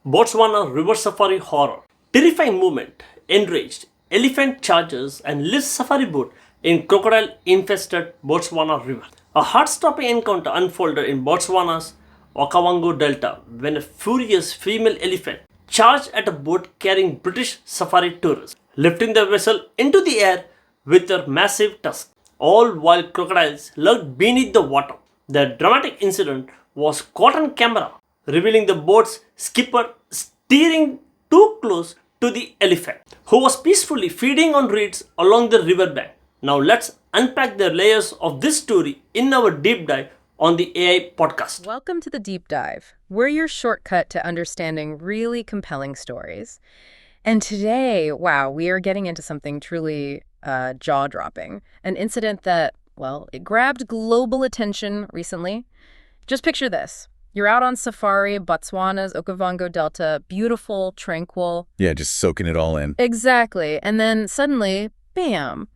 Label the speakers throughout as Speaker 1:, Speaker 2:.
Speaker 1: Botswana river safari horror. Terrifying movement. Enraged. Elephant charges and lifts safari boat in crocodile-infested Botswana river. A heart-stopping encounter unfolded in Botswana's Okavango Delta when a furious female elephant charged at a boat carrying British safari tourists, lifting the vessel into the air with her massive tusks, all while crocodiles lurked beneath the water. The dramatic incident was caught on camera, revealing the boat's skipper steering too close to the elephant, who was peacefully feeding on reeds along the riverbank. Now let's unpack the layers of this story in our deep dive on the AI podcast.
Speaker 2: Welcome to the Deep Dive. We're your shortcut to understanding really compelling stories. And today, wow, we are getting into something truly jaw-dropping. An incident that, well, it grabbed global attention recently. Just picture this. You're out on safari, Botswana's Okavango Delta, beautiful, tranquil.
Speaker 3: Yeah, just soaking it all in.
Speaker 2: Exactly. And then suddenly, bam,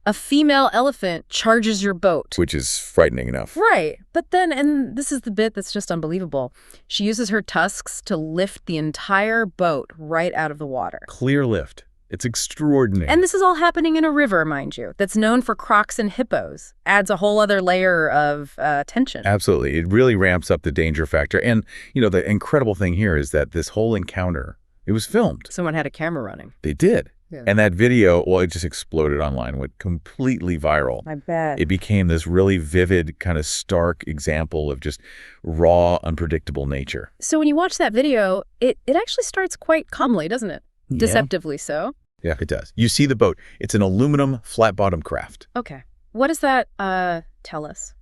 Speaker 2: a female elephant charges your boat.
Speaker 3: Which is frightening enough.
Speaker 2: Right. But then, and this is the bit that's just unbelievable, she uses her tusks to lift the entire boat right out of the water.
Speaker 3: Clear lift. It's extraordinary.
Speaker 2: And this is all happening in a river, mind you, that's known for crocs and hippos. Adds a whole other layer of tension.
Speaker 3: Absolutely. It really ramps up the danger factor. And, you know, the incredible thing here is that this whole encounter, it was filmed.
Speaker 2: Someone had a camera running.
Speaker 3: They did.
Speaker 2: Yeah.
Speaker 3: And that video, well, it just exploded online, went completely viral.
Speaker 2: I bet.
Speaker 3: It became this really vivid, kind of stark example of just raw, unpredictable nature.
Speaker 2: So when you watch that video, it actually starts quite calmly, doesn't it?
Speaker 3: Yeah.
Speaker 2: Deceptively so.
Speaker 3: Yeah, it does. You see the boat. It's an aluminum flat-bottom craft.
Speaker 2: Okay. What does that tell us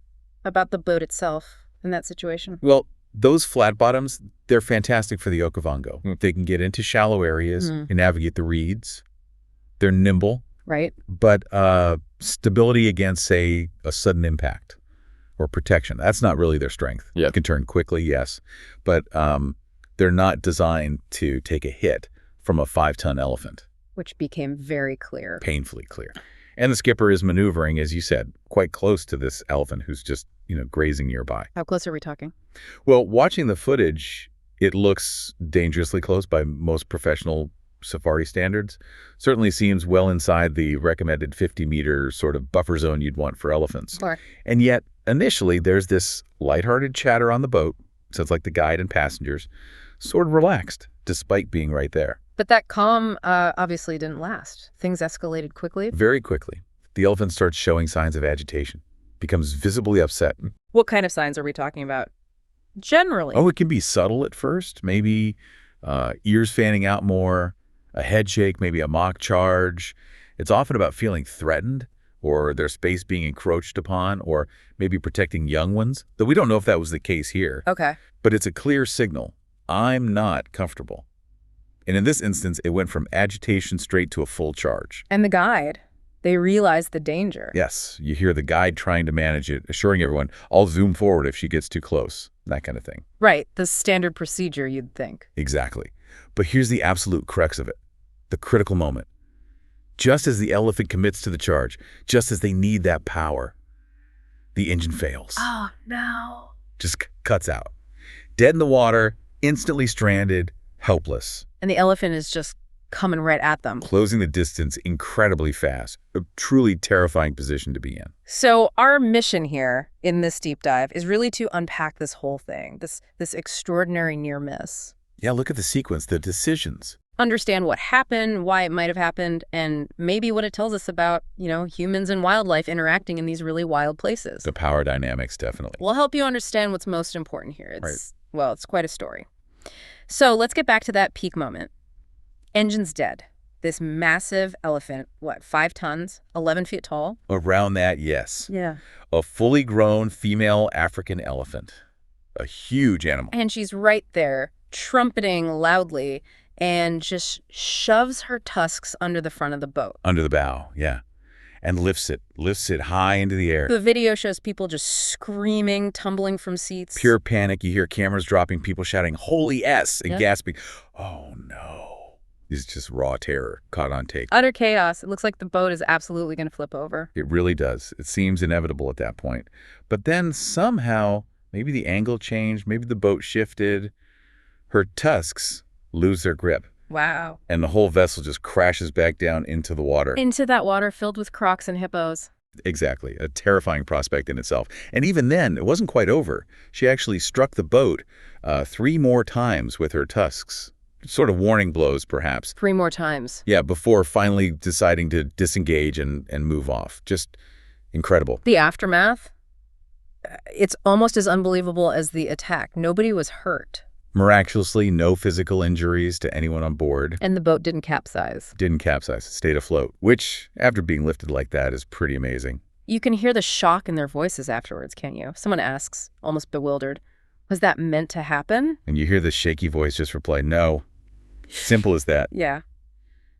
Speaker 2: about the boat itself in that situation?
Speaker 3: Well, those flat bottoms, they're fantastic for the Okavango. They can get into shallow areas and navigate the reeds. They're nimble.
Speaker 2: Right.
Speaker 3: But stability against, say, a sudden impact or protection, that's not really their strength.
Speaker 4: Yeah.
Speaker 3: It can turn quickly, yes. But they're not designed to take a hit from a 5-ton elephant.
Speaker 2: Which became very clear.
Speaker 3: Painfully clear. And the skipper is maneuvering, as you said, quite close to this elephant who's just, grazing nearby.
Speaker 2: How close are we talking?
Speaker 3: Well, watching the footage, it looks dangerously close by most professional safari standards. Certainly seems well inside the recommended 50-meter sort of buffer zone you'd want for elephants.
Speaker 2: Sure.
Speaker 3: And yet, initially, there's this lighthearted chatter on the boat. Sounds like the guide and passengers, sort of relaxed, despite being right there.
Speaker 2: But that calm obviously didn't last. Things escalated quickly.
Speaker 3: Very quickly. The elephant starts showing signs of agitation, becomes visibly upset.
Speaker 2: What kind of signs are we talking about? Generally.
Speaker 3: Oh, it can be subtle at first. Maybe ears fanning out more, a head shake, maybe a mock charge. It's often about feeling threatened or their space being encroached upon or maybe protecting young ones, though we don't know if that was the case here.
Speaker 2: Okay.
Speaker 3: But it's a clear signal. I'm not comfortable. And in this instance, it went from agitation straight to a full charge.
Speaker 2: And the guide, they realized the danger.
Speaker 3: Yes, you hear the guide trying to manage it, assuring everyone, I'll zoom forward if she gets too close, that kind of thing.
Speaker 2: Right, the standard procedure, you'd think.
Speaker 3: Exactly. But here's the absolute crux of it, the critical moment. Just as the elephant commits to the charge, just as they need that power, the engine fails.
Speaker 2: Oh, no.
Speaker 3: Just cuts out. Dead in the water, instantly stranded, helpless.
Speaker 2: And the elephant is just coming right at them.
Speaker 3: Closing the distance incredibly fast. A truly terrifying position to be in.
Speaker 2: So our mission here in this deep dive is really to unpack this whole thing, this extraordinary near miss.
Speaker 3: Yeah, look at the sequence, the decisions.
Speaker 2: Understand what happened, why it might have happened, and maybe what it tells us about, humans and wildlife interacting in these really wild places.
Speaker 3: The power dynamics, definitely.
Speaker 2: We'll help you understand what's most important here.
Speaker 3: Right.
Speaker 2: Well, it's quite a story. So let's get back to that peak moment. Engine's dead. This massive elephant, 5 tons, 11 feet tall?
Speaker 3: Around that, yes.
Speaker 2: Yeah.
Speaker 3: A fully grown female African elephant. A huge animal.
Speaker 2: And she's right there, trumpeting loudly, and just shoves her tusks under the front of the boat.
Speaker 3: Under the bow, yeah. And lifts it high into the air.
Speaker 2: The video shows people just screaming, tumbling from seats.
Speaker 3: Pure panic. You hear cameras dropping, people shouting, "Holy S!" and gasping. Oh, no. It's just raw terror caught on tape.
Speaker 2: Utter chaos. It looks like the boat is absolutely going to flip over.
Speaker 3: It really does. It seems inevitable at that point. But then somehow, maybe the angle changed, maybe the boat shifted. Her tusks, lose their grip,
Speaker 2: Wow.
Speaker 3: and the whole vessel just crashes back down into the water.
Speaker 2: Into that water filled with crocs and hippos.
Speaker 3: Exactly. A terrifying prospect in itself. And even then, it wasn't quite over. She actually struck the boat 3 more times with her tusks. Sort of warning blows, perhaps.
Speaker 2: 3 more times.
Speaker 3: Yeah, before finally deciding to disengage and move off. Just incredible.
Speaker 2: The aftermath? It's almost as unbelievable as the attack. Nobody was hurt.
Speaker 3: Miraculously, no physical injuries to anyone on board.
Speaker 2: And the boat didn't capsize.
Speaker 3: Didn't capsize, stayed afloat, which, after being lifted like that, is pretty amazing.
Speaker 2: You can hear the shock in their voices afterwards, can't you? Someone asks, almost bewildered, was that meant to happen?
Speaker 3: And you hear the shaky voice just reply, no. Simple as that.
Speaker 2: Yeah.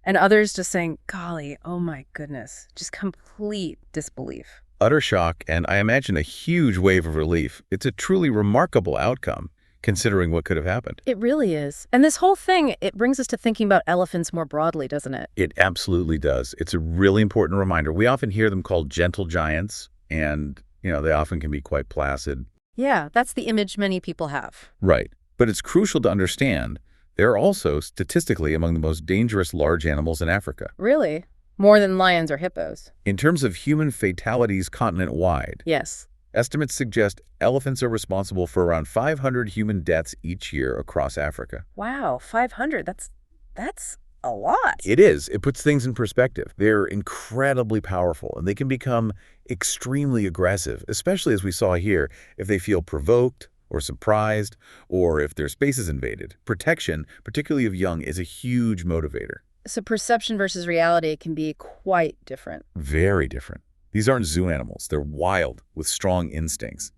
Speaker 2: And others just saying, golly, oh my goodness, just complete disbelief.
Speaker 3: Utter shock, and I imagine a huge wave of relief. It's a truly remarkable outcome, considering what could have happened.
Speaker 2: It really is. And this whole thing, it brings us to thinking about elephants more broadly, doesn't it?
Speaker 3: It absolutely does. It's a really important reminder. We often hear them called gentle giants, and, they often can be quite placid.
Speaker 2: Yeah, that's the image many people have.
Speaker 3: Right. But it's crucial to understand they're also statistically among the most dangerous large animals in Africa.
Speaker 2: Really? More than lions or hippos?
Speaker 3: In terms of human fatalities continent-wide,
Speaker 2: Yes.
Speaker 3: estimates suggest elephants are responsible for around 500 human deaths each year across Africa.
Speaker 2: Wow, 500. That's a lot.
Speaker 3: It is. It puts things in perspective. They're incredibly powerful, and they can become extremely aggressive, especially as we saw here, if they feel provoked or surprised, or if their space is invaded. Protection, particularly of young, is a huge motivator.
Speaker 2: So perception versus reality can be quite different.
Speaker 3: Very different. These aren't zoo animals. They're wild, with strong instincts.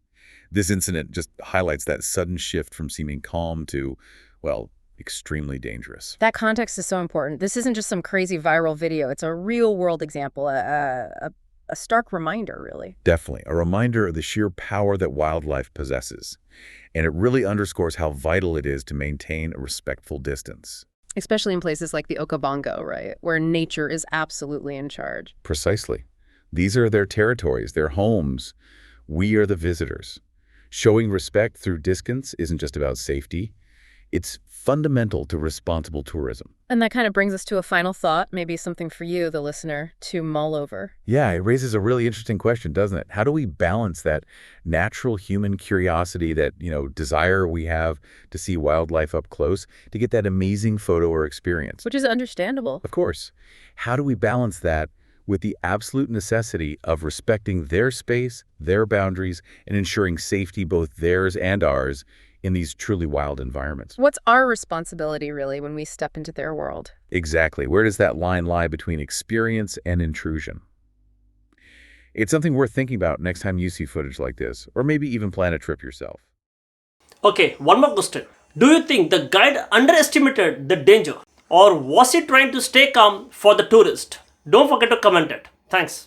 Speaker 3: This incident just highlights that sudden shift from seeming calm to, well, extremely dangerous.
Speaker 2: That context is so important. This isn't just some crazy viral video. It's a real-world example, a stark reminder, really.
Speaker 3: Definitely. A reminder of the sheer power that wildlife possesses. And it really underscores how vital it is to maintain a respectful distance.
Speaker 2: Especially in places like the Okavango, right? Where nature is absolutely in charge.
Speaker 3: Precisely. These are their territories, their homes. We are the visitors. Showing respect through distance isn't just about safety. It's fundamental to responsible tourism.
Speaker 2: And that kind of brings us to a final thought, maybe something for you, the listener, to mull over.
Speaker 3: Yeah, it raises a really interesting question, doesn't it? How do we balance that natural human curiosity, that, desire we have to see wildlife up close, to get that amazing photo or experience?
Speaker 2: Which is understandable.
Speaker 3: Of course. How do we balance that with the absolute necessity of respecting their space, their boundaries, and ensuring safety, both theirs and ours, in these truly wild environments?
Speaker 2: What's our responsibility, really, when we step into their world?
Speaker 3: Exactly. Where does that line lie between experience and intrusion? It's something worth thinking about next time you see footage like this, or maybe even plan a trip yourself.
Speaker 1: Okay, one more question. Do you think the guide underestimated the danger, or was he trying to stay calm for the tourist? Don't forget to comment it. Thanks.